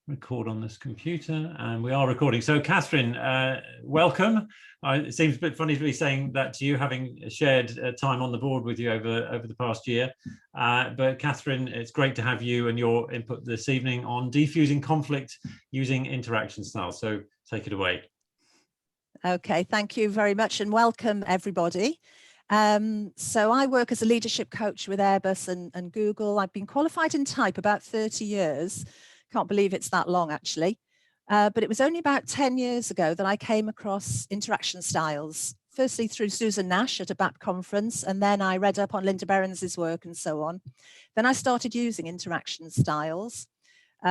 record on this computer, and we are recording. So Catherine, welcome. It seems a bit funny to be saying that to you, having shared time on the board with you over the past year. But Catherine, it's great to have you and your input this evening on defusing conflict using interaction styles. So take it away. Okay, thank you very much and welcome everybody. So I work as a leadership coach with Airbus and Google. I've been qualified in type about 30 years. Can't believe it's that long actually. But it was only about 10 years ago that I came across interaction styles. Firstly through Susan Nash at a BAPT conference, and then I read up on Linda Berens's work and so on. Then I started using interaction styles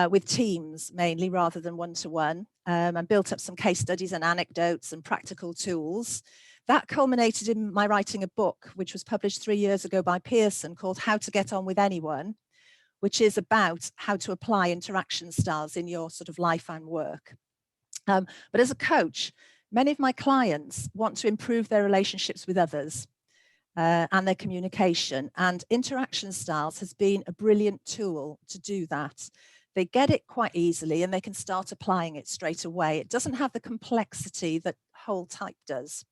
with teams mainly rather than one-to-one, and built up some case studies and anecdotes and practical tools. That culminated in my writing a book, which was published 3 years ago by Pearson, called How to Get On With Anyone, which is about how to apply interaction styles in your sort of life and work. But as a coach, many of my clients want to improve their relationships with others and their communication, and interaction styles has been a brilliant tool to do that. They get it quite easily and they can start applying it straight away. It doesn't have the complexity that whole type does.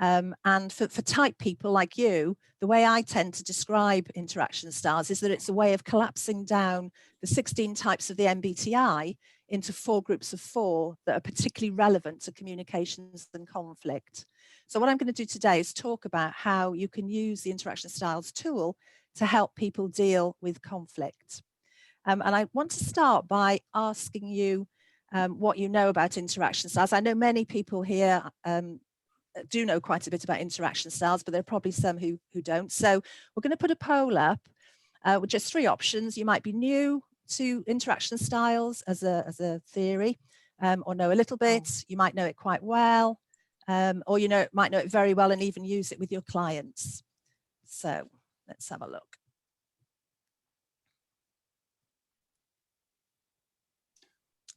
And for type people like you, the way I tend to describe interaction styles is that it's a way of collapsing down the 16 types of the MBTI into 4 groups of 4 that are particularly relevant to communications and conflict. So what I'm going to do today is talk about how you can use the interaction styles tool to help people deal with conflict. And I want to start by asking you what you know about interaction styles. I know many people here do know quite a bit about interaction styles, but there are probably some who don't. So we're going to put a poll up with just 3 options. You might be new to interaction styles as a theory, or know a little bit. You might know it quite well, or might know it very well and even use it with your clients. So let's have a look.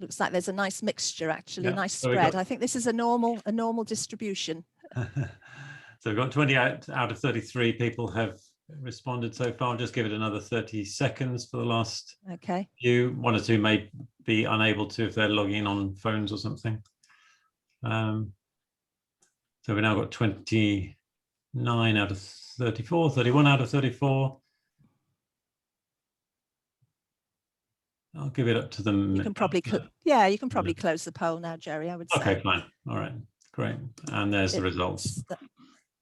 Looks like there's a nice mixture, actually, a nice spread. I think this is a normal distribution. So we've got 20 out of 33 people have responded so far. I'll just give it another 30 seconds for the last few. 1 or 2 may be unable to if they're logging in on phones or something. So we've now got 29 out of 34, 31 out of 34. I'll give it up to them. You can probably, you can probably close the poll now, Jerry, I would say. Okay, fine. All right, great. And there's the results.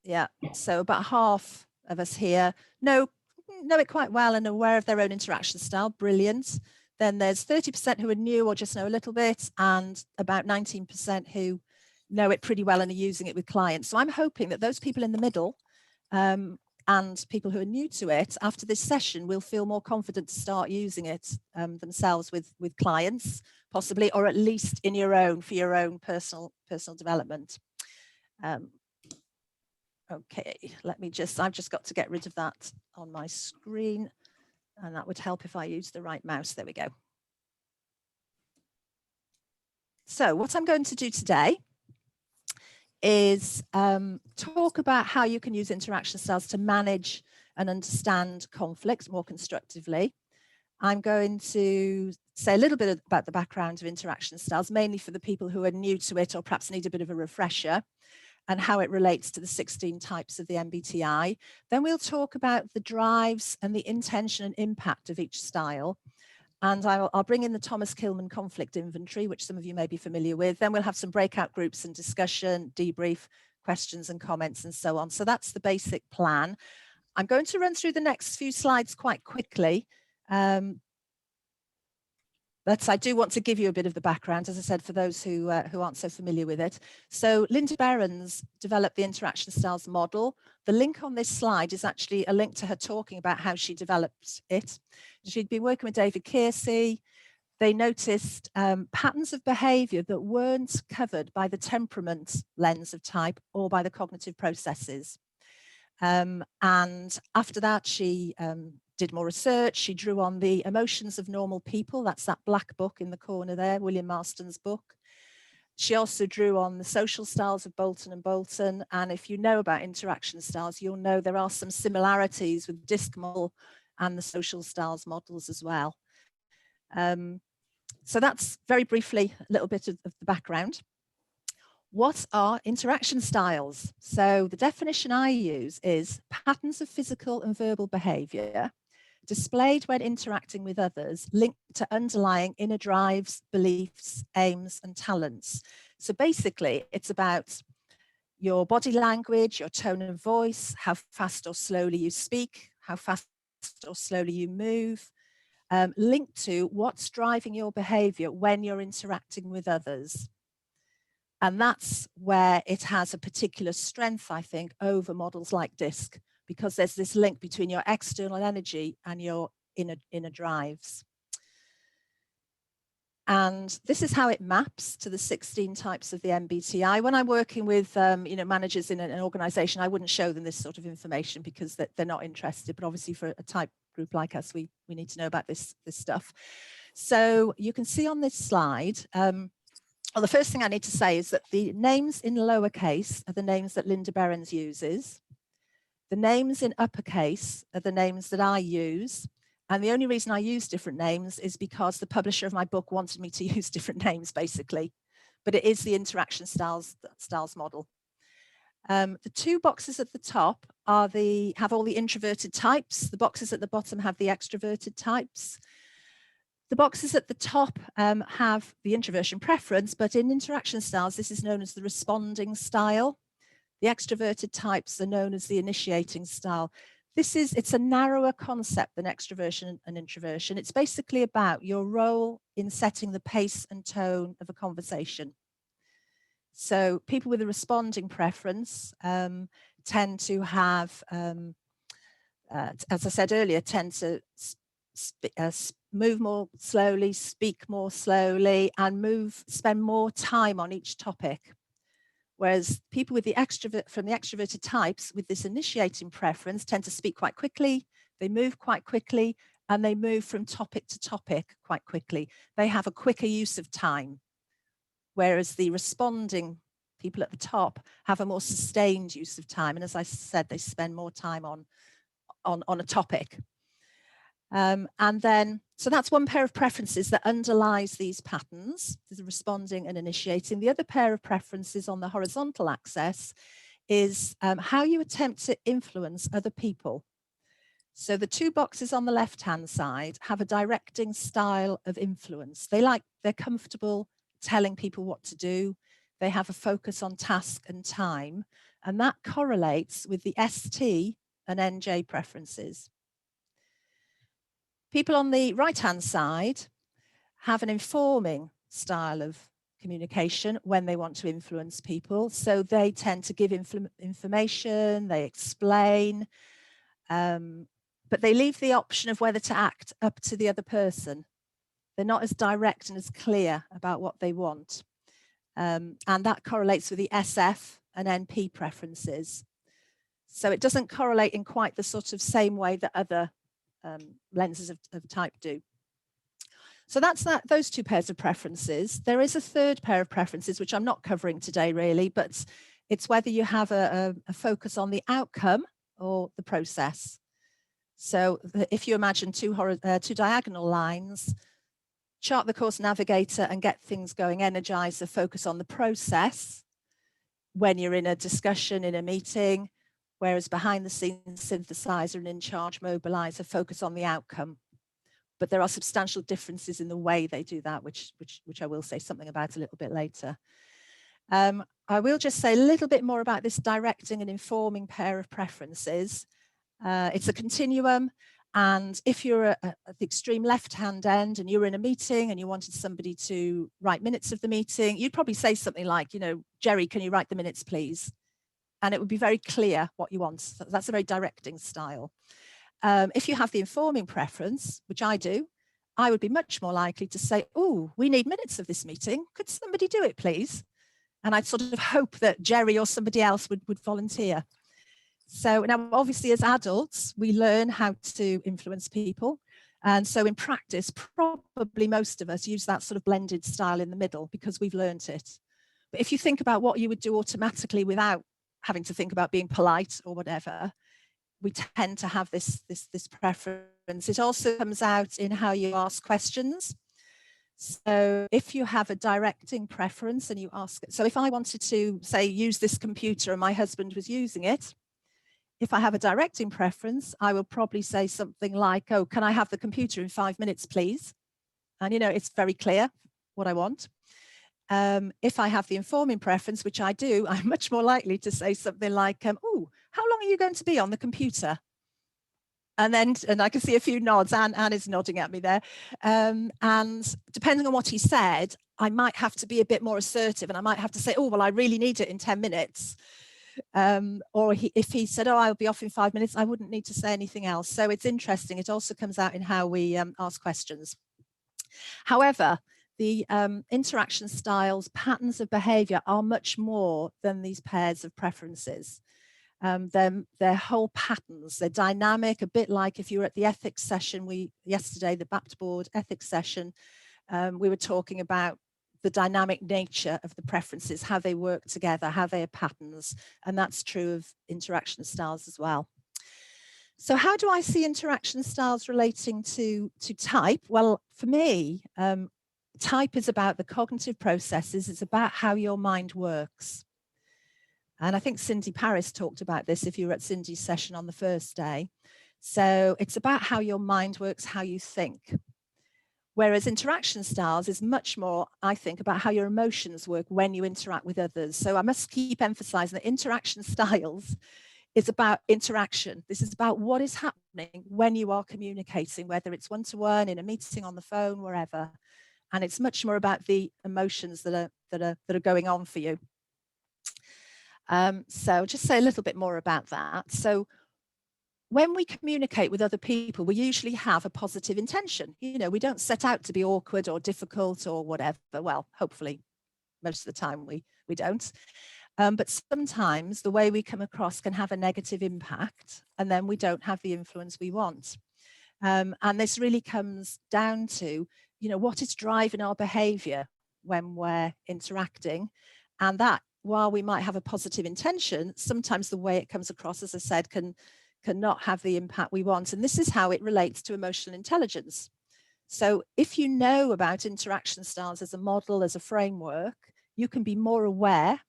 Yeah, so about half of us here know it quite well and are aware of their own interaction style. Brilliant. Then there's 30% who are new or just know a little bit, and about 19% who know it pretty well and are using it with clients. So I'm hoping that those people in the middle and people who are new to it, after this session, will feel more confident to start using it themselves with clients, possibly, or at least in your own, for your own personal development. Okay, I've just got to get rid of that on my screen, and that would help if I use the right mouse. There we go. So what I'm going to do today is talk about how you can use interaction styles to manage and understand conflict more constructively. I'm going to say a little bit about the background of interaction styles, mainly for the people who are new to it or perhaps need a bit of a refresher, and how it relates to the 16 types of the MBTI. Then we'll talk about the drives and the intention and impact of each style. And I'll bring in the Thomas Kilmann conflict inventory, which some of you may be familiar with. Then we'll have some breakout groups and discussion, debrief, questions and comments and so on. So that's the basic plan. I'm going to run through the next few slides quite quickly. But I do want to give you a bit of the background, as I said, for those who aren't so familiar with it. So Linda Berens developed the interaction styles model. The link on this slide is actually a link to her talking about how she developed it. She'd been working with David Keirsey. They noticed patterns of behaviour that weren't covered by the temperament lens of type or by the cognitive processes. And after that, she did more research. She drew on the emotions of normal people. That's that black book in the corner there, William Marston's book. She also drew on the social styles of Bolton and Bolton. And if you know about interaction styles, you'll know there are some similarities with DISC model and the social styles models as well. So that's very briefly a little bit of the background. What are interaction styles? So the definition I use is patterns of physical and verbal behaviour displayed when interacting with others, linked to underlying inner drives, beliefs, aims, and talents. So basically, it's about your body language, your tone of voice, how fast or slowly you speak, how fast or slowly you move, linked to what's driving your behaviour when you're interacting with others. And that's where it has a particular strength, I think, over models like DISC, because there's this link between your external energy and your inner drives. And this is how it maps to the 16 types of the MBTI. When I'm working with managers in an organization, I wouldn't show them this sort of information because they're not interested. But obviously for a type group like us, we need to know about this stuff. So you can see on this slide, well, the first thing I need to say is that the names in lowercase are the names that Linda Behrens uses. The names in uppercase are the names that I use. And the only reason I use different names is because the publisher of my book wanted me to use different names, basically. But it is the interaction styles model. The two boxes at the top have all the introverted types. The boxes at the bottom have the extroverted types. The boxes at the top have the introversion preference, but in interaction styles, this is known as the responding style. The extroverted types are known as the initiating style. It's a narrower concept than extroversion and introversion. It's basically about your role in setting the pace and tone of a conversation. So people with a responding preference tend to have, as I said earlier, tend to move more slowly, speak more slowly, and spend more time on each topic. Whereas people with the extroverted types with this initiating preference tend to speak quite quickly, they move quite quickly, and they move from topic to topic quite quickly. They have a quicker use of time. Whereas the responding people at the top have a more sustained use of time. And as I said, they spend more time on a topic. So that's one pair of preferences that underlies these patterns, the responding and initiating. The other pair of preferences on the horizontal axis is how you attempt to influence other people. So the two boxes on the left-hand side have a directing style of influence. They're comfortable telling people what to do. They have a focus on task and time, and that correlates with the ST and NJ preferences. People on the right-hand side have an informing style of communication when they want to influence people. So they tend to give information, they explain, but they leave the option of whether to act up to the other person. They're not as direct and as clear about what they want. And that correlates with the SF and NP preferences. So it doesn't correlate in quite the sort of same way that other lenses of type do. So that's those two pairs of preferences. There is a third pair of preferences, which I'm not covering today really, but it's whether you have a focus on the outcome or the process. So if you imagine two diagonal lines, chart the course navigator and get things going, energize the focus on the process when you're in a discussion, in a meeting, whereas behind the scenes synthesizer and in charge mobilizer focus on the outcome. But there are substantial differences in the way they do that, which I will say something about a little bit later. I will just say a little bit more about this directing and informing pair of preferences. It's a continuum, and if you're at the extreme left-hand end and you were in a meeting and you wanted somebody to write minutes of the meeting, you'd probably say something like, Jerry, can you write the minutes, please? And it would be very clear what you want. So that's a very directing style. If you have the informing preference, which I do, I would be much more likely to say, oh, we need minutes of this meeting. Could somebody do it, please? And I'd sort of hope that Jerry or somebody else would volunteer. So now, obviously, as adults, we learn how to influence people. And so in practice, probably most of us use that sort of blended style in the middle because we've learned it. But if you think about what you would do automatically without having to think about being polite or whatever, we tend to have this preference. It also comes out in how you ask questions. So if you have a directing preference and you ask it, so if I wanted to say use this computer and my husband was using it, if I have a directing preference, I will probably say something like, oh, can I have the computer in 5 minutes, please? And, you know, it's very clear what I want. If I have the informing preference, which I do, I'm much more likely to say something like, oh, how long are you going to be on the computer? And I can see a few nods. Anne is nodding at me there. And depending on what he said, I might have to be a bit more assertive, and I might have to say, oh, well, I really need it in 10 minutes. Or if he said, oh, I'll be off in 5 minutes, I wouldn't need to say anything else. So it's interesting. It also comes out in how we ask questions. However, the interaction styles, patterns of behavior are much more than these pairs of preferences. They're whole patterns, they're dynamic, a bit like if you were at the ethics session yesterday, the BAPT board ethics session, we were talking about the dynamic nature of the preferences, how they work together, how they are patterns, and that's true of interaction styles as well. So how do I see interaction styles relating to type? Well, for me, type is about the cognitive processes, it's about how your mind works. And I think Cindy Paris talked about this if you were at Cindy's session on the first day. So it's about how your mind works, how you think. Whereas interaction styles is much more, I think, about how your emotions work when you interact with others. So I must keep emphasizing that interaction styles is about interaction. This is about what is happening when you are communicating, whether it's one-to-one, in a meeting, on the phone, wherever. And it's much more about the emotions that are going on for you. So just say a little bit more about that. So when we communicate with other people, we usually have a positive intention. You know, we don't set out to be awkward or difficult or whatever. Well, hopefully most of the time we don't. But sometimes the way we come across can have a negative impact, and then we don't have the influence we want. And this really comes down to, you know, what is driving our behavior when we're interacting, and that, while we might have a positive intention, sometimes the way it comes across, as I said, cannot have the impact we want. And this is how it relates to emotional intelligence. So if you know about interaction styles as a model, as a framework, you can be more aware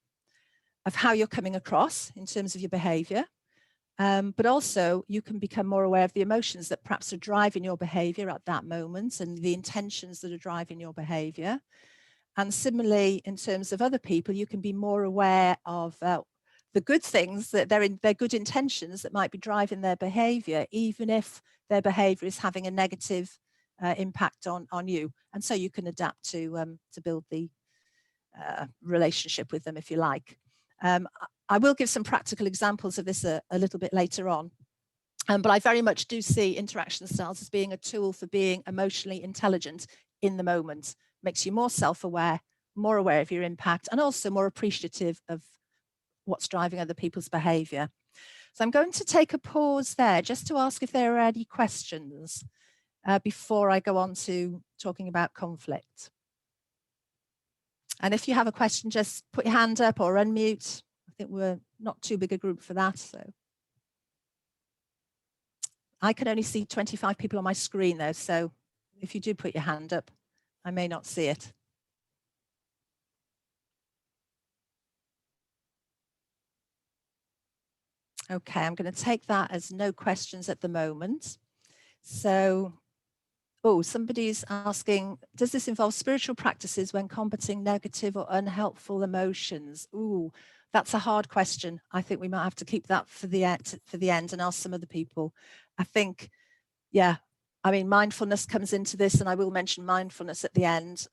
of how you're coming across in terms of your behavior. But also you can become more aware of the emotions that perhaps are driving your behavior at that moment and the intentions that are driving your behavior. And similarly, in terms of other people, you can be more aware of the good things, that their good intentions that might be driving their behavior, even if their behavior is having a negative impact on you. And so you can adapt to build the relationship with them, if you like. I will give some practical examples of this a little bit later on. But I very much do see interaction styles as being a tool for being emotionally intelligent in the moment. Makes you more self-aware, more aware of your impact, and also more appreciative of what's driving other people's behavior. So I'm going to take a pause there just to ask if there are any questions before I go on to talking about conflict. And if you have a question, just put your hand up or unmute. I think we're not too big a group for that. So I can only see 25 people on my screen though. So if you do put your hand up, I may not see it. Okay, I'm going to take that as no questions at the moment. So, oh, somebody's asking, does this involve spiritual practices when combating negative or unhelpful emotions? Ooh, that's a hard question. I think we might have to keep that for the end and ask some other people. I think, yeah, I mean, mindfulness comes into this, and I will mention mindfulness at the end.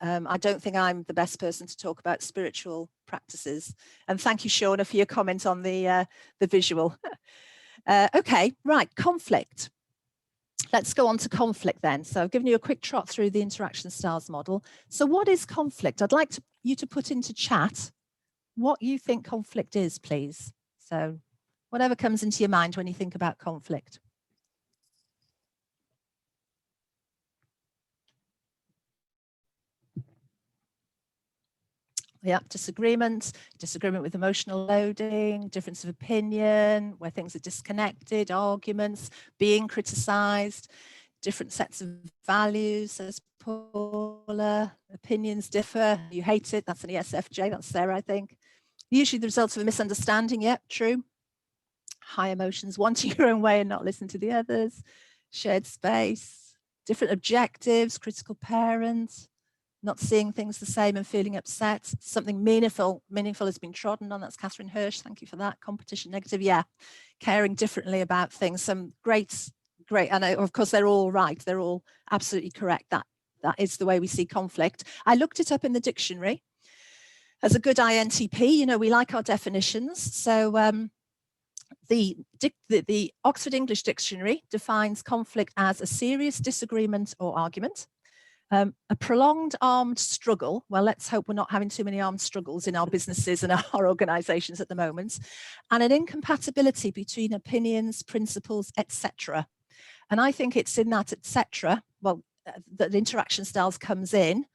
I don't think I'm the best person to talk about spiritual practices. And thank you, Shauna, for your comment on the visual. Okay, right, conflict. Let's go on to conflict then. So I've given you a quick trot through the interaction styles model. So what is conflict? I'd like you to put into chat what you think conflict is, please. So whatever comes into your mind when you think about conflict. Yeah, disagreement with emotional loading, difference of opinion, where things are disconnected, arguments, being criticized, different sets of values, says Paula. Opinions differ. You hate it. That's an ESFJ. That's Sarah, I think. Usually the result of a misunderstanding. Yep, true. High emotions, wanting your own way and not listening to the others. Shared space. Different objectives. Critical parents. Not seeing things the same and feeling upset. Something meaningful has been trodden on. That's Catherine Hirsch. Thank you for that. Competition negative. Yeah, caring differently about things. Some great. And of course, they're all right. They're all absolutely correct. That is the way we see conflict. I looked it up in the dictionary. As a good INTP, you know, we like our definitions. So the Oxford English Dictionary defines conflict as a serious disagreement or argument. A prolonged armed struggle. Well, let's hope we're not having too many armed struggles in our businesses and our organisations at the moment. And an incompatibility between opinions, principles, etc. And I think it's in that etc. Well, that interaction styles comes in.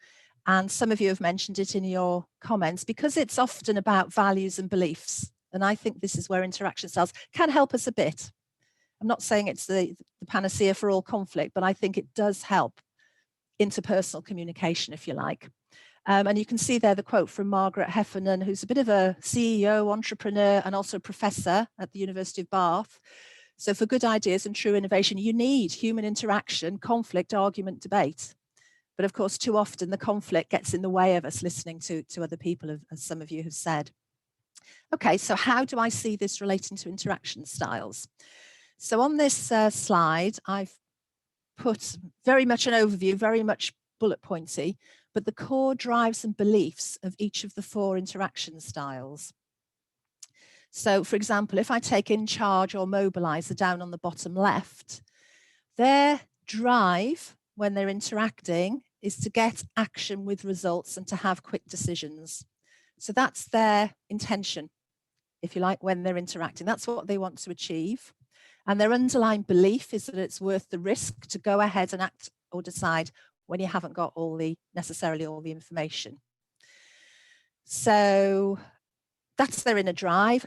And some of you have mentioned it in your comments because it's often about values and beliefs. And I think this is where interaction styles can help us a bit. I'm not saying it's the panacea for all conflict, but I think it does help interpersonal communication, if you like. And you can see there the quote from Margaret Heffernan, who's a bit of a CEO, entrepreneur, and also a professor at the University of Bath. So for good ideas and true innovation, you need human interaction, conflict, argument, debate. But of course, too often the conflict gets in the way of us listening to other people, as some of you have said. Okay, so how do I see this relating to interaction styles? So on this slide, I've put very much an overview, very much bullet pointy, but the core drives and beliefs of each of the 4 interaction styles. So for example, if I take in charge or mobilizer down on the bottom left, their drive when they're interacting is to get action with results and to have quick decisions. So that's their intention, if you like, when they're interacting. That's what they want to achieve. And their underlying belief is that it's worth the risk to go ahead and act or decide when you haven't got necessarily all the information. So that's their inner drive.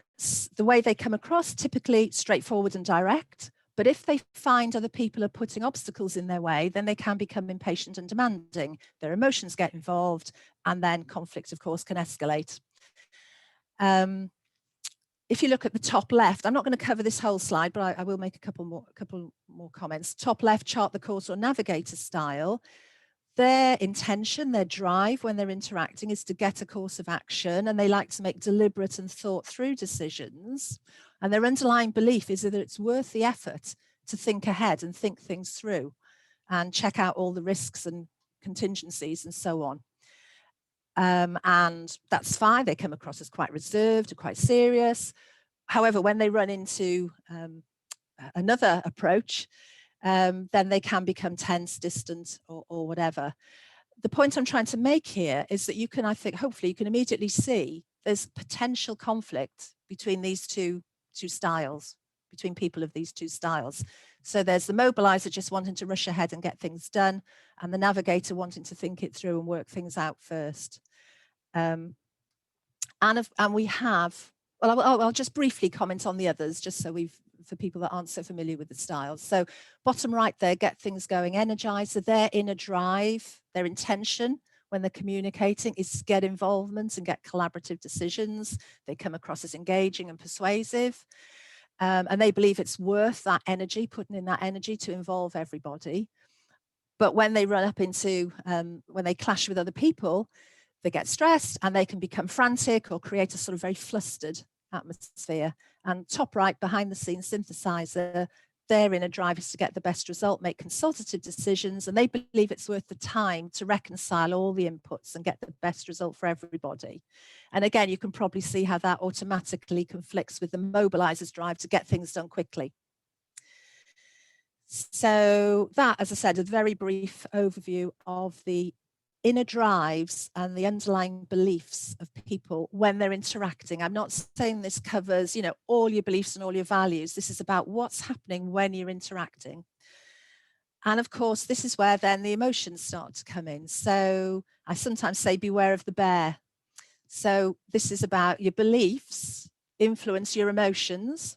The way they come across, typically straightforward and direct. But if they find other people are putting obstacles in their way, then they can become impatient and demanding. Their emotions get involved, and then conflict, of course, can escalate. If you look at the top left, I'm not going to cover this whole slide, but I will make a couple more comments. Top left, chart the course or navigator style. Their intention, their drive when they're interacting is to get a course of action, and they like to make deliberate and thought through decisions. And their underlying belief is that it's worth the effort to think ahead and think things through and check out all the risks and contingencies and so on. And that's fine. They come across as quite reserved or quite serious. However, when they run into another approach, then they can become tense, distant, or whatever. The point I'm trying to make here is that you can, I think, hopefully you can immediately see there's potential conflict between these two styles, between people of these 2 styles. So there's the mobilizer just wanting to rush ahead and get things done, and the navigator wanting to think it through and work things out first. And we have, well, I'll just briefly comment on the others, just so for people that aren't so familiar with the styles. So bottom right there, get things going, energizer, their inner drive, their intention when they're communicating is to get involvement and get collaborative decisions. They come across as engaging and persuasive. And they believe it's worth that energy, putting in that energy to involve everybody. But when they run up into, when they clash with other people, they get stressed and they can become frantic or create a sort of very flustered atmosphere. And top right, behind the scenes synthesizer, their inner drive is to get the best result, make consultative decisions, and they believe it's worth the time to reconcile all the inputs and get the best result for everybody. And again, you can probably see how that automatically conflicts with the mobilizer's drive to get things done quickly. So that, as I said, a very brief overview of the inner drives and the underlying beliefs of people when they're interacting. I'm not saying this covers, you know, all your beliefs and all your values. This is about what's happening when you're interacting. And of course, this is where then the emotions start to come in. So I sometimes say, beware of the bear. So this is about your beliefs influence your emotions,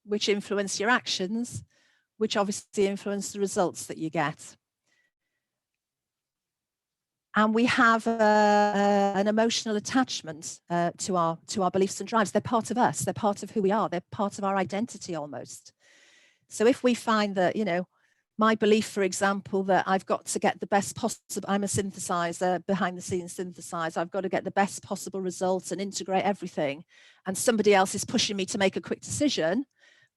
which influence your actions, which obviously influence the results that you get. And we have an emotional attachment to our beliefs and drives. They're part of us. They're part of who we are. They're part of our identity almost. So if we find that, you know, my belief, for example, that I've got to get the best possible, I'm a synthesizer, behind the scenes synthesizer, I've got to get the best possible results and integrate everything, and somebody else is pushing me to make a quick decision,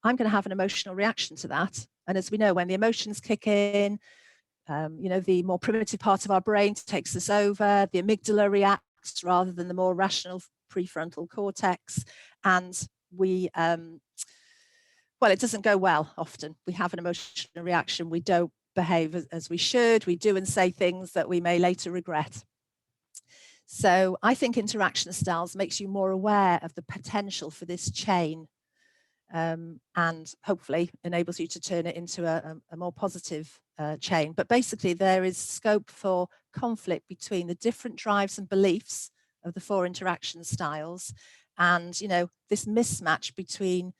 I'm going to have an emotional reaction to that. And as we know, when the emotions kick in, you know, the more primitive part of our brain takes us over, the amygdala reacts rather than the more rational prefrontal cortex, and we well, it doesn't go well often. We have an emotional reaction. We don't behave as we should. We do and say things that we may later regret. So I think interaction styles makes you more aware of the potential for this chain, and hopefully enables you to turn it into a more positive chain. But basically there is scope for conflict between the different drives and beliefs of the 4 interaction styles. And, you know, this mismatch between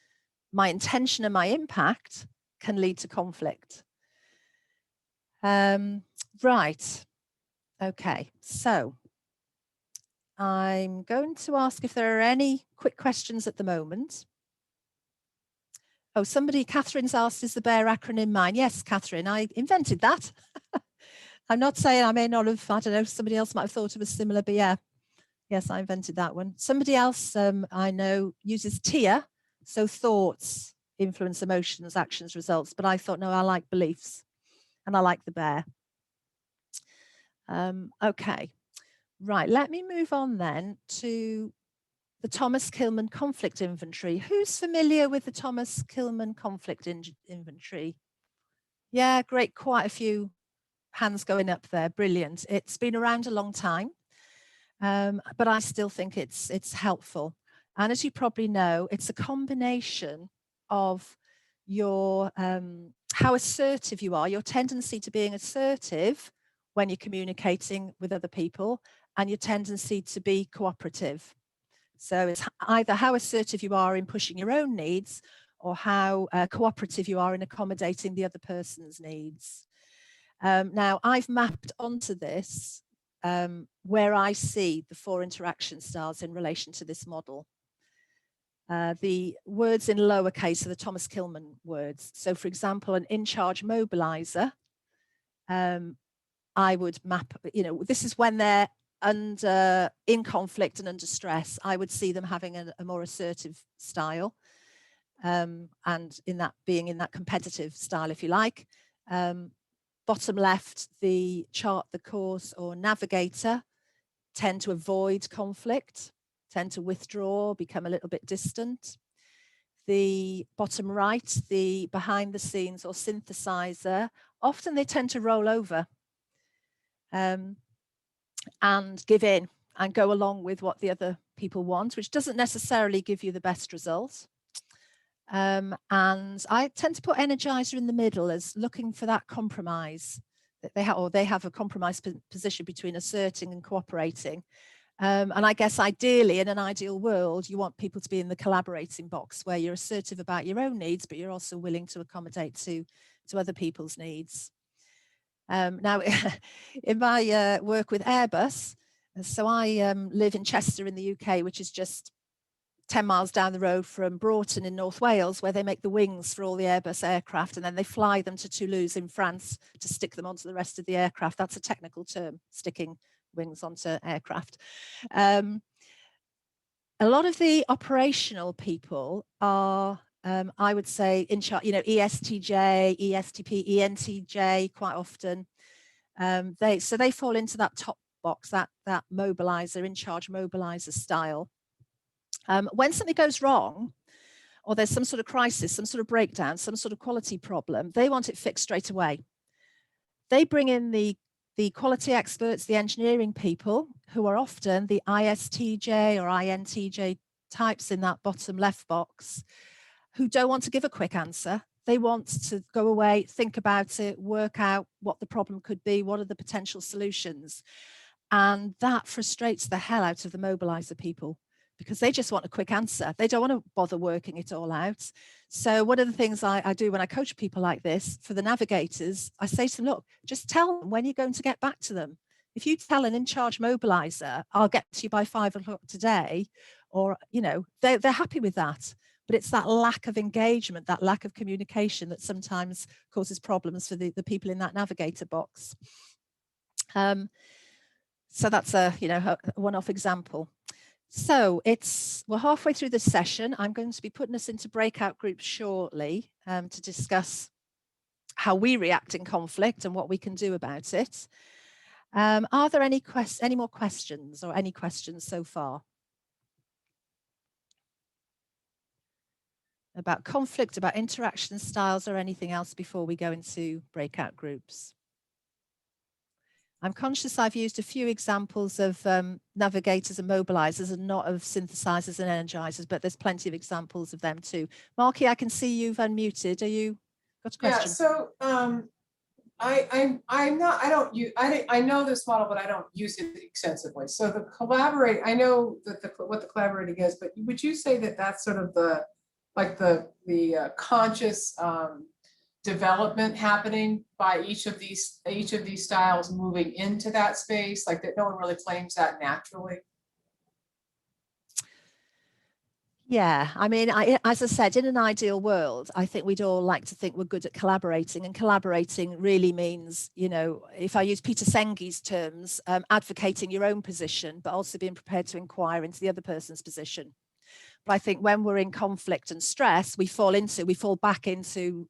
my intention and my impact can lead to conflict. Right. Okay, so I'm going to ask if there are any quick questions at the moment. Oh, Catherine's asked, is the BEAR acronym mine? Yes, Catherine, I invented that. I'm not saying I may not have, I don't know, somebody else might have thought of a similar, but yeah, yes, I invented that one. Somebody else I know uses TIA, so thoughts influence emotions, actions, results, but I thought, no, I like beliefs and I like the BEAR. Okay, right, let me move on then to the Thomas Kilmann conflict inventory. Who's familiar with the Thomas Kilmann conflict inventory? Yeah, great, quite a few hands going up there, brilliant. It's been around a long time, but I still think it's helpful. And as you probably know, it's a combination of your how assertive you are, your tendency to being assertive when you're communicating with other people, and your tendency to be cooperative. So it's either how assertive you are in pushing your own needs, or how cooperative you are in accommodating the other person's needs. Now, I've mapped onto this where I see the 4 interaction styles in relation to this model. The words in lowercase are the Thomas Kilmann words. So for example, an in-charge mobilizer, I would map, you know, this is when they're in conflict and under stress. I would see them having a more assertive style, and in that being in that competitive style, if you like. Bottom left, the chart, the course or navigator tend to avoid conflict, tend to withdraw, become a little bit distant. The bottom right, the behind the scenes or synthesizer, often they tend to roll over and give in and go along with what the other people want, which doesn't necessarily give you the best result. And I tend to put energizer in the middle as looking for that compromise that they have a compromise position between asserting and cooperating. And I guess ideally, in an ideal world, you want people to be in the collaborating box where you're assertive about your own needs, but you're also willing to accommodate to other people's needs. Now, in my work with Airbus, so I live in Chester in the UK, which is just 10 miles down the road from Broughton in North Wales, where they make the wings for all the Airbus aircraft, and then they fly them to Toulouse in France to stick them onto the rest of the aircraft. That's a technical term, sticking wings onto aircraft. A lot of the operational people are, I would say, in charge, you know, ESTJ, ESTP, ENTJ quite often. So they fall into that top box, that mobilizer, in charge mobilizer style. When something goes wrong, or there's some sort of crisis, some sort of breakdown, some sort of quality problem, they want it fixed straight away. They bring in the quality experts, the engineering people, who are often the ISTJ or INTJ types in that bottom left box, who don't want to give a quick answer. They want to go away, think about it, work out what the problem could be, what are the potential solutions. And that frustrates the hell out of the mobilizer people, because they just want a quick answer. They don't want to bother working it all out. So one of the things I do when I coach people like this, for the navigators, I say to them, look, just tell them when you're going to get back to them. If you tell an in-charge mobiliser, I'll get to you by 5 o'clock today, or, you know, they're happy with that. But it's that lack of engagement, that lack of communication that sometimes causes problems for the people in that navigator box. So that's a, you know, a one-off example. So we're halfway through this session. I'm going to be putting us into breakout groups shortly to discuss how we react in conflict and what we can do about it. Are there any more questions, or any questions so far? About conflict, about interaction styles, or anything else before we go into breakout groups? I'm conscious I've used a few examples of navigators and mobilizers and not of synthesizers and energizers, but there's plenty of examples of them too. Marky, I can see you've unmuted. Are you got a question? Yeah, so I know this model, but I don't use it extensively. So the collaborate, I know that what the collaborating is, but would you say that that's sort of the conscious development happening by each of these styles moving into that space, like that no one really claims that naturally? Yeah, I mean, as I said, in an ideal world, I think we'd all like to think we're good at collaborating, and collaborating really means, you know, if I use Peter Senge's terms, advocating your own position, but also being prepared to inquire into the other person's position. But I think when we're in conflict and stress, we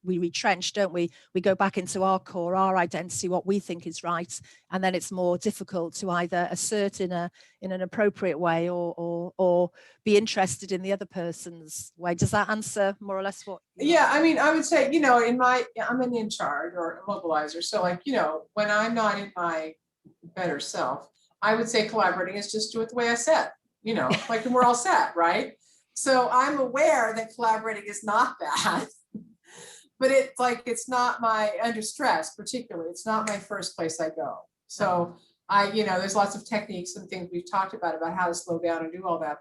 retrench, don't we? We go back into our core, our identity, what we think is right. And then it's more difficult to either assert in an appropriate way or be interested in the other person's way. Does that answer more or less what? Yeah, I mean, I would say, you know, I'm an in-charge or a mobilizer. So like, you know, when I'm not in my better self, I would say collaborating is just do it the way I said, you know, like we're all set, right? So I'm aware that collaborating is not bad, but it's like, it's not under stress, particularly, it's not my first place I go. So you know, there's lots of techniques and things we've talked about how to slow down and do all that,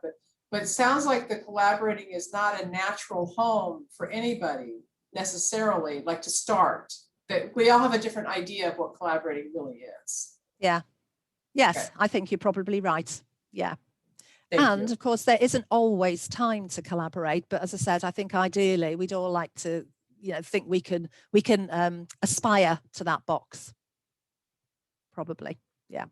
but it sounds like the collaborating is not a natural home for anybody necessarily, like to start, that we all have a different idea of what collaborating really is. Yeah. Yes, okay. I think you're probably right. Yeah. And of course, there isn't always time to collaborate. But as I said, I think ideally we'd all like to, you know, think we can aspire to that box. Probably. Yeah.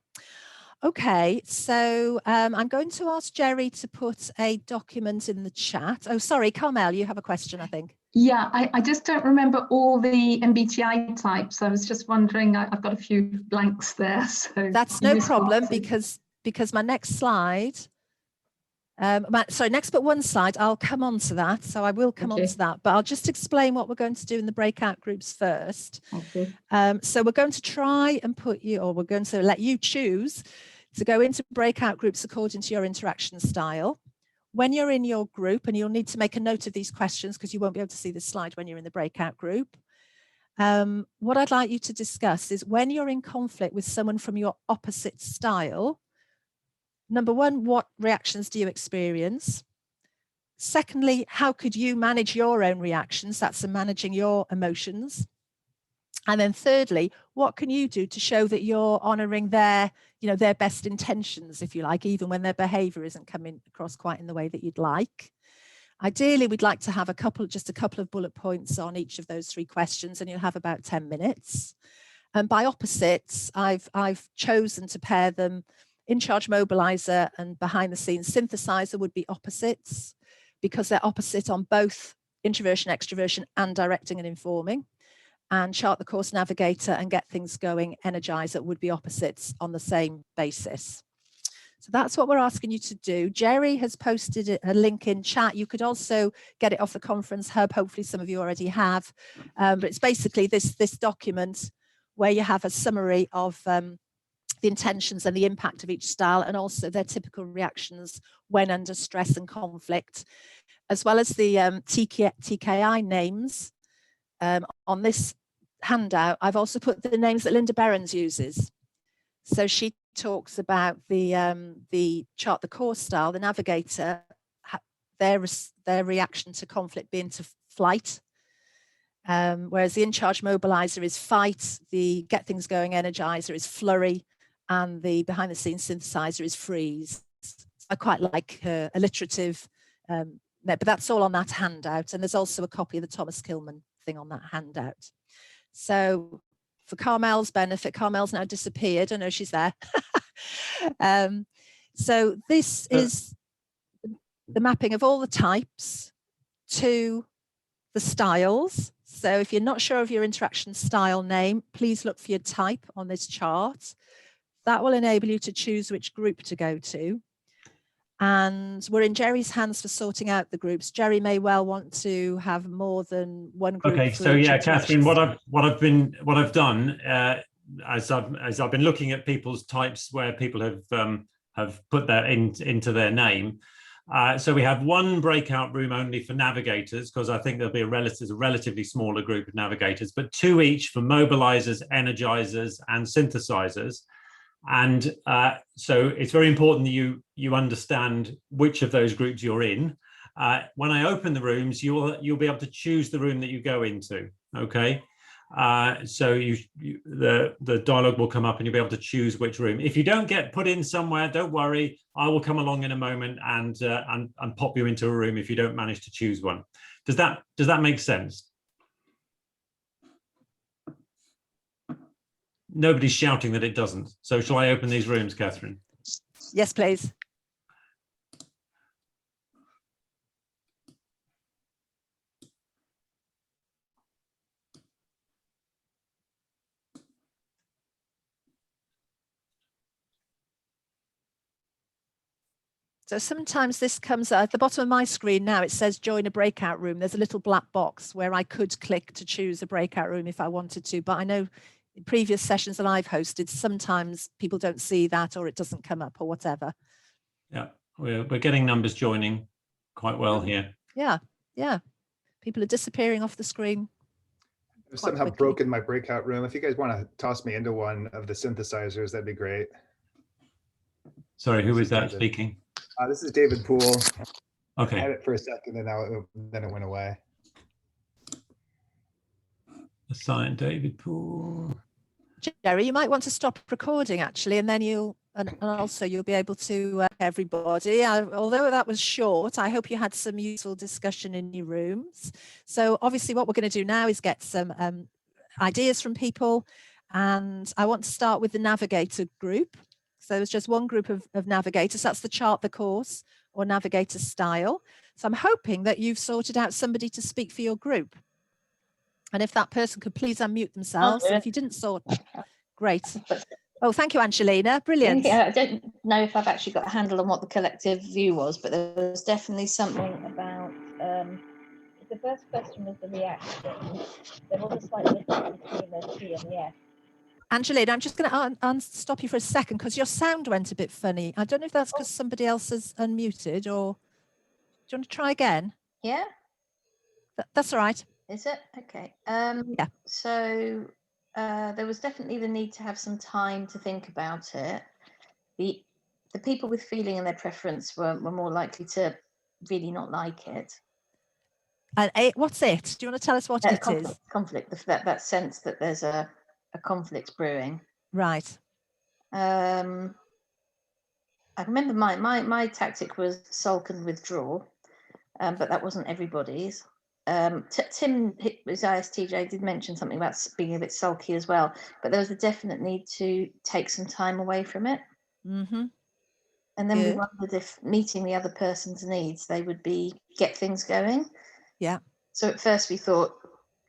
OK, so I'm going to ask Jerry to put a document in the chat. Oh, sorry, Carmel, you have a question, I think. Yeah, I just don't remember all the MBTI types. I was just wondering, I've got a few blanks there. So that's no problem, because my next slide. Sorry, next but one slide, I'll come on to that. So I will come on to that, but I'll just explain what we're going to do in the breakout groups first. Okay. So we're going to try and we're going to let you choose to go into breakout groups according to your interaction style. When you're in your group, and you'll need to make a note of these questions because you won't be able to see this slide when you're in the breakout group. What I'd like you to discuss is when you're in conflict with someone from your opposite style, number one, what reactions do you experience? Secondly, how could you manage your own reactions? That's managing your emotions. And then thirdly, what can you do to show that you're honoring their best intentions, if you like, even when their behavior isn't coming across quite in the way that you'd like? Ideally, we'd like to have just a couple of bullet points on each of those 3 questions, and you'll have about 10 minutes. And by opposites, I've chosen to pair them. In-charge mobilizer and behind-the-scenes synthesizer would be opposites, because they're opposite on both introversion, extroversion, and directing and informing. And chart the course navigator and get things going, energizer, would be opposites on the same basis. So that's what we're asking you to do. Jerry has posted a link in chat. You could also get it off the conference hub. Hopefully some of you already have. But it's basically this document where you have a summary of the intentions and the impact of each style, and also their typical reactions when under stress and conflict, as well as the TKI names. On this handout, I've also put the names that Linda Behrens uses. So she talks about the chart the course style, the navigator, their reaction to conflict being to flight. Whereas the in-charge mobilizer is fight, the get things going energizer is flurry, and the behind-the-scenes synthesizer is freeze. I quite like alliterative, but that's all on that handout. And there's also a copy of the Thomas Kilman thing on that handout. So for Carmel's benefit, Carmel's now disappeared. I know she's there. So this is the mapping of all the types to the styles. So if you're not sure of your interaction style name, please look for your type on this chart. That will enable you to choose which group to go to. And we're in Jerry's hands for sorting out the groups. Jerry may well want to have more than one group. Okay, so yeah, Catherine, what I've done as I've been looking at people's types where people have put that into their name. So we have one breakout room only for navigators, because I think there'll be a relatively smaller group of navigators, but 2 each for mobilizers, energizers, and synthesizers. And so it's very important that you understand which of those groups you're in. When I open the rooms, you'll be able to choose the room that you go into. Okay, so the dialogue will come up and you'll be able to choose which room. If you don't get put in somewhere, don't worry. I will come along in a moment and pop you into a room if you don't manage to choose one. Does that make sense? Nobody's shouting that it doesn't. So shall I open these rooms, Catherine? Yes, please. So sometimes this comes at the bottom of my screen now. It says join a breakout room. There's a little black box where I could click to choose a breakout room if I wanted to. But I know in previous sessions that I've hosted, sometimes people don't see that or it doesn't come up or whatever. Yeah, we're getting numbers joining quite well here. Yeah, yeah. People are disappearing off the screen. I've somehow broken my breakout room. If you guys want to toss me into one of the synthesizers, that'd be great. Sorry, who is that speaking? This is David Poole. Okay. I had it for a second and then it went away. Assign David Poole. Jerry, you might want to stop recording actually, and then and also you'll be able to everybody. Although that was short, I hope you had some useful discussion in your rooms. So obviously what we're going to do now is get some ideas from people, and I want to start with the navigator group. So there's just one group of navigators. That's the chart the course or navigator style. So I'm hoping that you've sorted out somebody to speak for your group. And if that person could please unmute themselves. And if you didn't sort, great. Oh, thank you, Angelina. Brilliant. I don't know if I've actually got a handle on what the collective view was, but there was definitely something about, the first question was the reaction. There was a slight difference between the T and the F. Angelina, I'm just going to stop you for a second because your sound went a bit funny. I don't know if that's because somebody else has unmuted, or do you want to try again? Yeah. That's all right. Is it? Okay. Yeah. So there was definitely the need to have some time to think about it. The people with feeling and their preference were more likely to really not like it. And what's it? Do you want to tell us what it is? Conflict, that sense that there's a conflict brewing. Right. I remember my tactic was sulk and withdraw, but that wasn't everybody's. Tim, his ISTJ, did mention something about being a bit sulky as well, but there was a definite need to take some time away from it. Mm-hmm. And then we wondered if meeting the other person's needs, they would get things going. Yeah. So at first we thought,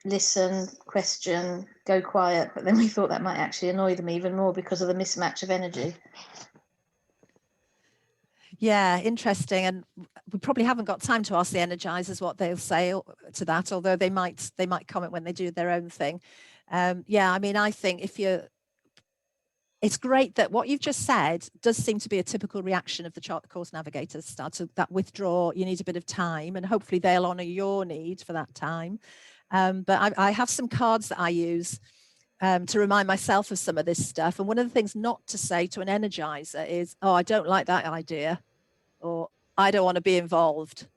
listen, question, go quiet, but then we thought that might actually annoy them even more because of the mismatch of energy. Yeah, interesting. And we probably haven't got time to ask the energizers what they'll say to that, although they might comment when they do their own thing. Yeah, I mean, I think it's great that what you've just said does seem to be a typical reaction of the chart course navigators start to that withdraw. You need a bit of time, and hopefully they'll honor your need for that time. But I have some cards that I use to remind myself of some of this stuff. And one of the things not to say to an energizer is, oh, I don't like that idea, or I don't want to be involved.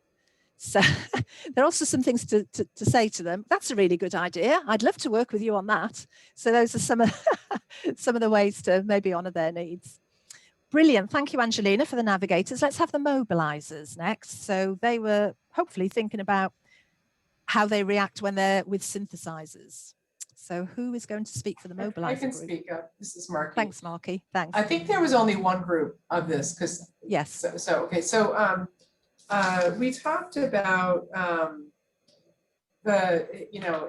So there are also some things to say to them. That's a really good idea. I'd love to work with you on that. So those are some of the ways to maybe honour their needs. Brilliant. Thank you, Angelina, for the navigators. Let's have the mobilizers next. So they were hopefully thinking about how they react when they're with synthesizers. So who is going to speak for the mobilizer I can group? speak up. This is Marky. Thanks, Marky. Thanks. I think there was only one group of this because yes. So we talked about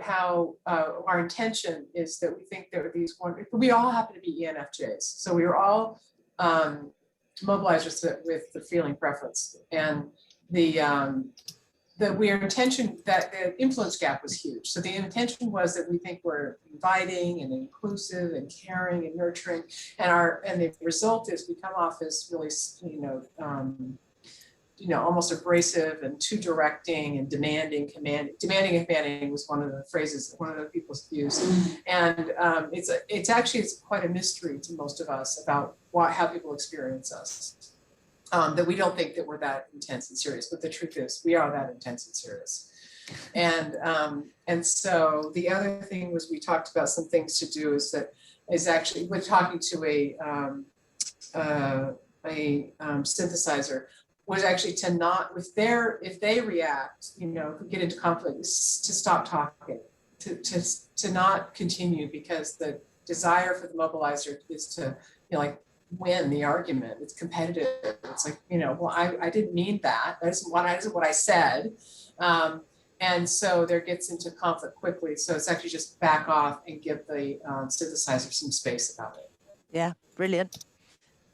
how our intention is that we think there are these we all happen to be ENFJs. So we were all mobilizers with the feeling preference, and our intention that the influence gap was huge. So the intention was that we think we're inviting and inclusive and caring and nurturing, and the result is we come off as really almost abrasive and too directing and demanding and commanding was one of the phrases one of the people used. And it's actually quite a mystery to most of us about how people experience us. That we don't think that we're that intense and serious, but the truth is we are that intense and serious. And so the other thing was we talked about some things to do is actually we're talking to a synthesizer was actually to not if they react, get into conflict, to stop talking, to not continue, because the desire for the mobilizer is to win the argument. It's competitive. It's like, well, I didn't mean that. That isn't what I said. And so there gets into conflict quickly. So it's actually just back off and give the synthesizer some space about it. Yeah, brilliant.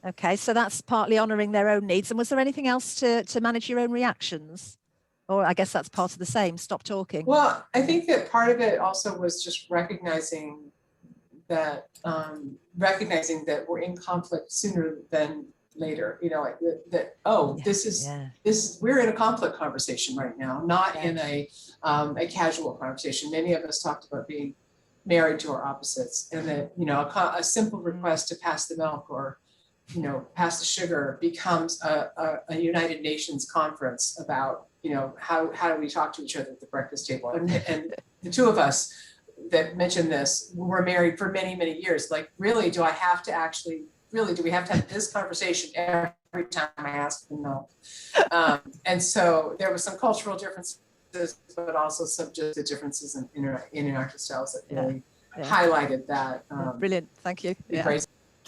Okay, so that's partly honouring their own needs. And was there anything else to manage your own reactions? Or I guess that's part of the same, stop talking. Well, I think that part of it also was just recognizing that we're in conflict sooner than later, we're in a conflict conversation right now, not in a casual conversation. Many of us talked about being married to our opposites, and that a simple request to pass the milk or pass the sugar becomes a United Nations conference about how do we talk to each other at the breakfast table. And the two of us that mentioned this were married for many, many years. Like, really, do we have to have this conversation every time I ask for milk? And so there was some cultural differences, but also some just the differences in interactive styles that really highlighted that. Brilliant, thank you.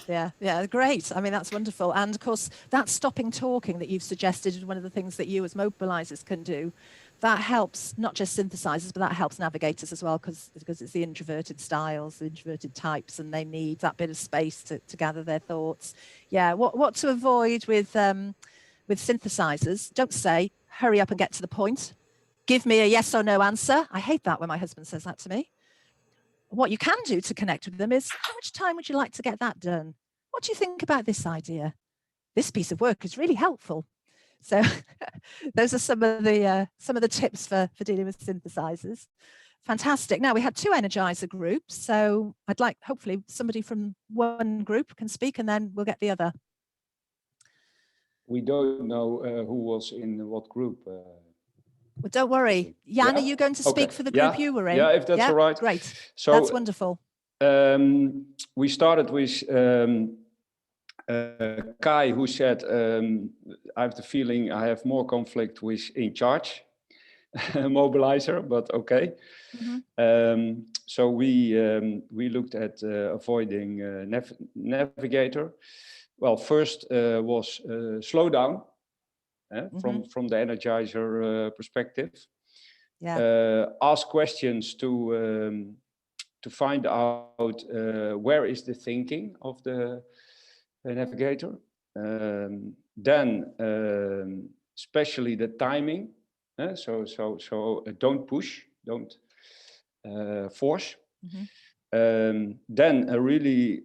Yeah, great. I mean, that's wonderful. And of course, that stopping talking that you've suggested is one of the things that you as mobilizers can do. That helps not just synthesizers, but that helps navigators as well, because it's the introverted styles, the introverted types, and they need that bit of space to gather their thoughts. Yeah, what to avoid with synthesizers? Don't say, hurry up and get to the point. Give me a yes or no answer. I hate that when my husband says that to me. What you can do to connect with them is, how much time would you like to get that done? What do you think about this idea? This piece of work is really helpful. So those are some of the tips for dealing with synthesizers. Fantastic. Now we had 2 energizer groups. So I'd like, hopefully somebody from one group can speak, and then we'll get the other. We don't know who was in what group. Well, don't worry. Jan, are you going to speak for the group you were in? Yeah, if that's all right. Great. So that's wonderful. We started with Kai, who said, I have the feeling I have more conflict with in charge mobilizer, but okay. Mm-hmm. So we looked at avoiding navigator. Well, first was slow down. From the energizer perspective, ask questions to find out where is the thinking of the navigator. Then, especially the timing. So don't push, don't force. Mm-hmm. Then a really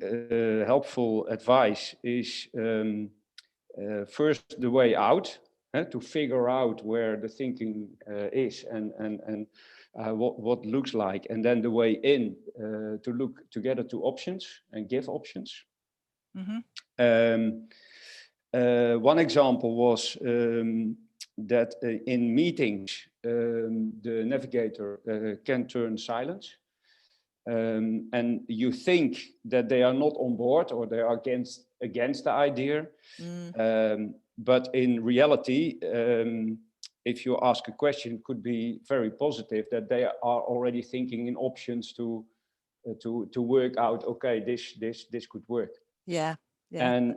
helpful advice is first the way out. To figure out where the thinking is and what looks like, and then the way in to look together to options and give options. Mm-hmm. One example was that in meetings, the navigator can turn silent. And you think that they are not on board or they are against the idea. But in reality, if you ask a question, it could be very positive that they are already thinking in options to work out, okay, this could work. Yeah. And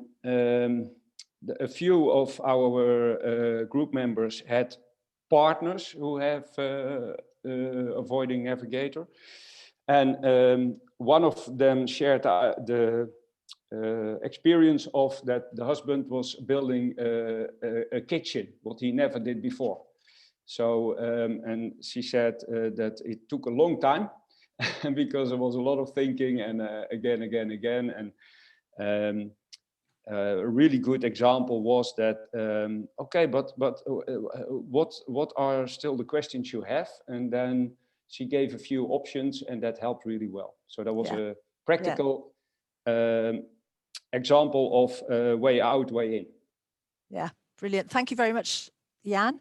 a few of our group members had partners who have avoiding navigator. And one of them shared the experience of that the husband was building a kitchen, what he never did before. So, and she said that it took a long time because there was a lot of thinking and again. And a really good example was that, okay, but what are still the questions you have? And then she gave a few options and that helped really well. So that was a practical example of way out, way in. Yeah, brilliant. Thank you very much, Jan.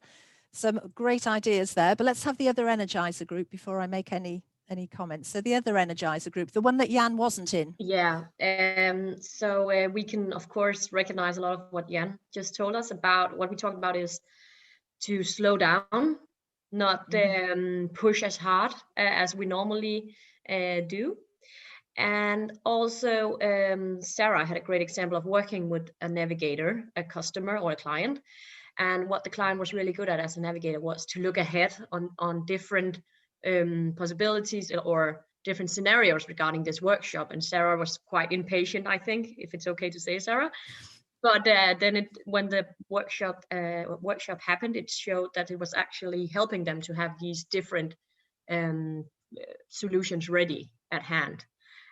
Some great ideas there, but let's have the other Energizer group before I make any comments. So the other Energizer group, the one that Jan wasn't in. Yeah, so we can of course recognize a lot of what Jan just told us about. What we talked about is to slow down, not push as hard as we normally do. And also Sarah had a great example of working with a navigator, a customer or a client. And what the client was really good at as a navigator was to look ahead on different possibilities or different scenarios regarding this workshop. And Sarah was quite impatient, I think, if it's okay to say, Sarah. But then when the workshop happened, it showed that it was actually helping them to have these different solutions ready at hand.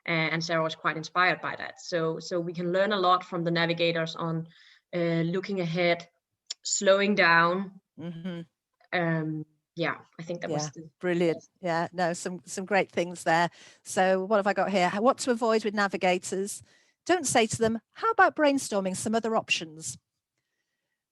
And Sarah was quite inspired by that. So we can learn a lot from the navigators on looking ahead, slowing down. Yeah, I think that was brilliant. Yeah, no, some great things there. So what have I got here? What to avoid with navigators? Don't say to them, how about brainstorming some other options?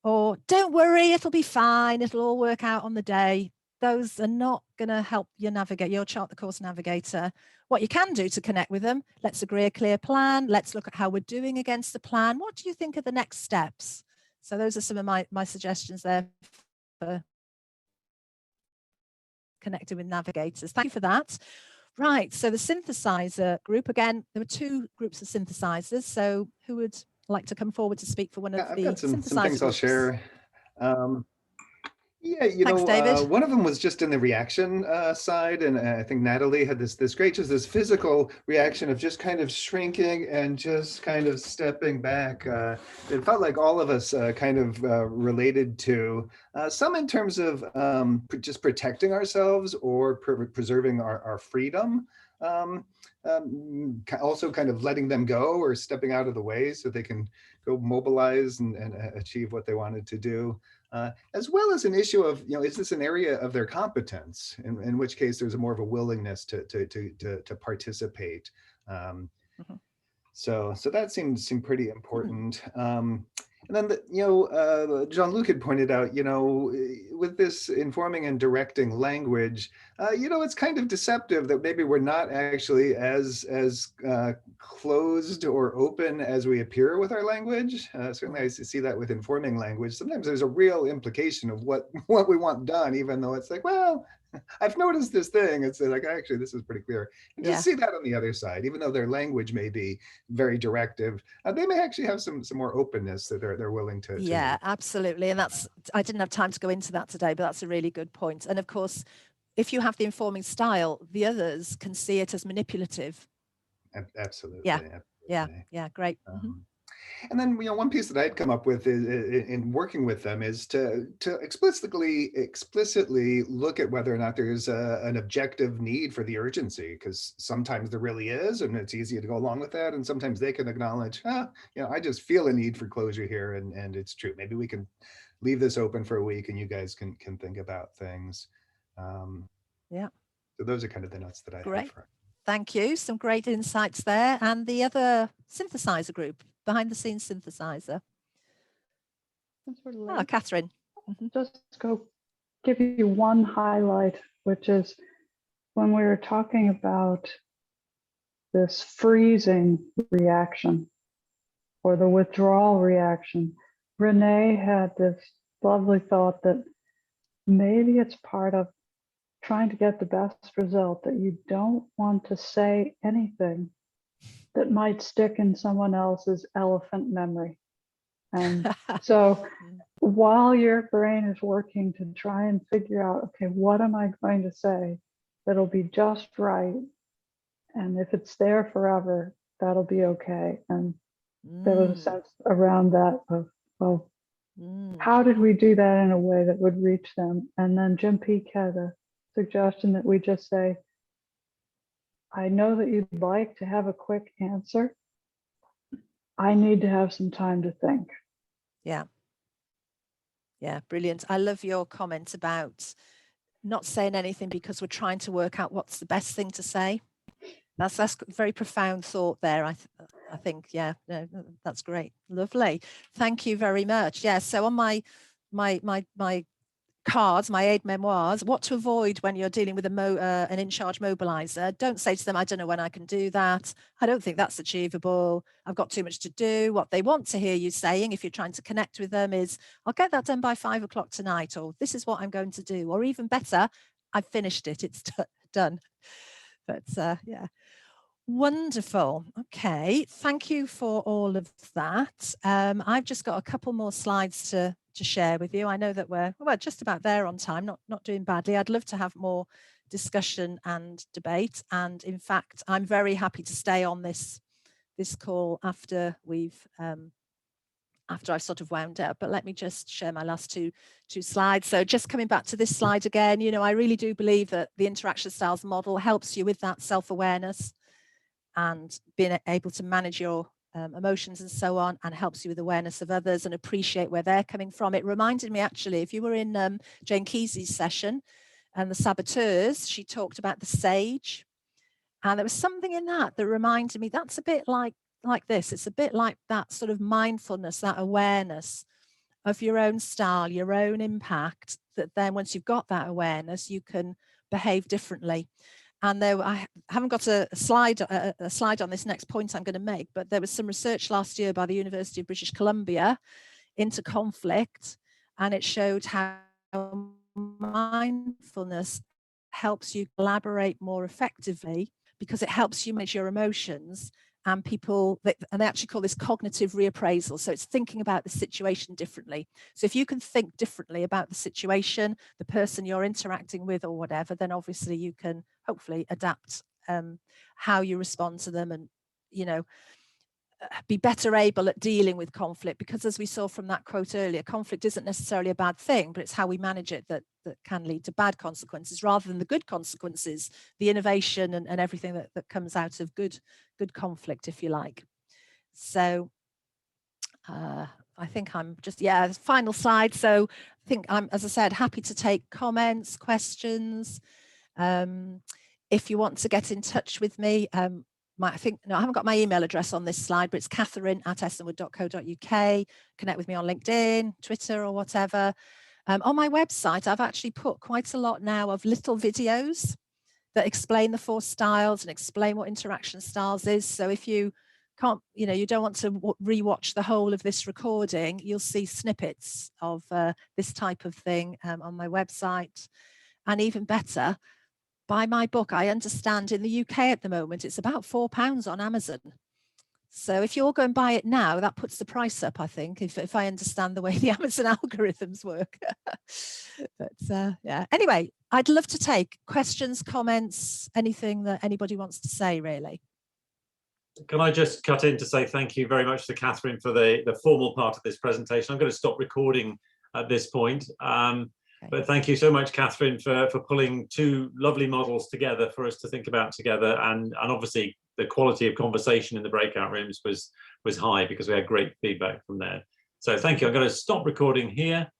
Or don't worry, it'll be fine. It'll all work out on the day. Those are not going to help you navigate, your chart the course navigator. What you can do to connect with them, let's agree a clear plan. Let's look at how we're doing against the plan. What do you think are the next steps? So those are some of my suggestions there for connecting with navigators. Thank you for that. Right, so the synthesizer group, again, there were two groups of synthesizers. So who would like to come forward to speak for one of the I've got some things groups? I'll share. Yeah, Thanks, David. One of them was just in the reaction side, and I think Natalie had this great, just this physical reaction of just kind of shrinking and just kind of stepping back. It felt like all of us kind of related to some in terms of just protecting ourselves or preserving our freedom. Also kind of letting them go or stepping out of the way so they can go mobilize and achieve what they wanted to do. As well as an issue of, is this an area of their competence? In which case there's more of a willingness to participate. So that seemed pretty important. And then, Jean-Luc had pointed out, with this informing and directing language, it's kind of deceptive that maybe we're not actually as closed or open as we appear with our language. Certainly I see that with informing language. Sometimes there's a real implication of what we want done, even though it's like, well, I've noticed this thing. It's like, actually, this is pretty clear. And just see that on the other side, even though their language may be very directive, they may actually have some more openness that they're willing to. Yeah, absolutely. And I didn't have time to go into that today, but that's a really good point. And of course, if you have the informing style, the others can see it as manipulative. Absolutely. Yeah, great. And then, one piece that I'd come up with in working with them is to explicitly look at whether or not there's an objective need for the urgency, because sometimes there really is, and it's easy to go along with that. And sometimes they can acknowledge, I just feel a need for closure here, and it's true. Maybe we can leave this open for a week, and you guys can think about things. So those are kind of the notes that I have for. Thank you. Some great insights there. And the other synthesizer group, behind the scenes synthesizer. Catherine. just give you one highlight, which is when we were talking about this freezing reaction or the withdrawal reaction, Renee had this lovely thought that maybe it's part of trying to get the best result, that you don't want to say anything that might stick in someone else's elephant memory. And so while your brain is working to try and figure out, okay, what am I going to say that'll be just right? And if it's there forever, that'll be okay. And there was a sense around that of, well, how did we do that in a way that would reach them? And then Jim Peake had a suggestion that we just say, I know that you'd like to have a quick answer. I need to have some time to think. Yeah. Yeah, brilliant. I love your comment about not saying anything because we're trying to work out what's the best thing to say. That's a very profound thought there. I think, yeah, no, that's great. Lovely. Thank you very much. Yeah, so on my cards, my aid memoirs, what to avoid when you're dealing with an in-charge mobiliser. Don't say to them, I don't know when I can do that. I don't think that's achievable. I've got too much to do. What they want to hear you saying, if you're trying to connect with them, is, I'll get that done by 5 o'clock tonight, or this is what I'm going to do, or even better, I've finished it, it's done. But yeah. Wonderful. Okay, thank you for all of that. I've just got a couple more slides to share with you. I know that we're just about there on time, not doing badly. I'd love to have more discussion and debate. And in fact, I'm very happy to stay on this call after we've after I've sort of wound up. But let me just share my last two slides. So just coming back to this slide again, you know, I really do believe that the interaction styles model helps you with that self-awareness and being able to manage your emotions and so on, and helps you with awareness of others and appreciate where they're coming from. It reminded me, actually, if you were in Jane Kesey's session and the saboteurs, she talked about the sage, and there was something in that reminded me that's a bit like this. It's a bit like that sort of mindfulness, that awareness of your own style, your own impact, that then once you've got that awareness, you can behave differently. And I haven't got a slide on this next point I'm going to make, but there was some research last year by the University of British Columbia into conflict, and it showed how mindfulness helps you collaborate more effectively because it helps you manage your emotions. And they actually call this cognitive reappraisal. So it's thinking about the situation differently. So if you can think differently about the situation, the person you're interacting with or whatever, then obviously you can hopefully adapt how you respond to them, and, you know, be better able at dealing with conflict, because as we saw from that quote earlier, conflict isn't necessarily a bad thing, but it's how we manage it that can lead to bad consequences rather than the good consequences, the innovation and everything that comes out of good conflict, if you like. So I think I'm just, yeah, final slide. So I think I'm, as I said, happy to take comments, questions. If you want to get in touch with me, I haven't got my email address on this slide, but it's catherine@estonwood.co.uk. Connect with me on LinkedIn, Twitter, or whatever. On my website, I've actually put quite a lot now of little videos that explain the 4 styles and explain what interaction styles is. So if you can't, you know, you don't want to rewatch the whole of this recording, you'll see snippets of this type of thing on my website. And even better, buy my book. I understand in the UK at the moment, it's about £4 on Amazon. So if you all go and buy it now, that puts the price up, I think, if I understand the way the Amazon algorithms work. But yeah, anyway, I'd love to take questions, comments, anything that anybody wants to say, really. Can I just cut in to say thank you very much to Catherine for the formal part of this presentation. I'm going to stop recording at this point. But thank you so much, Catherine, for pulling 2 lovely models together for us to think about together. And obviously the quality of conversation in the breakout rooms was high because we had great feedback from there. So thank you. I'm going to stop recording here.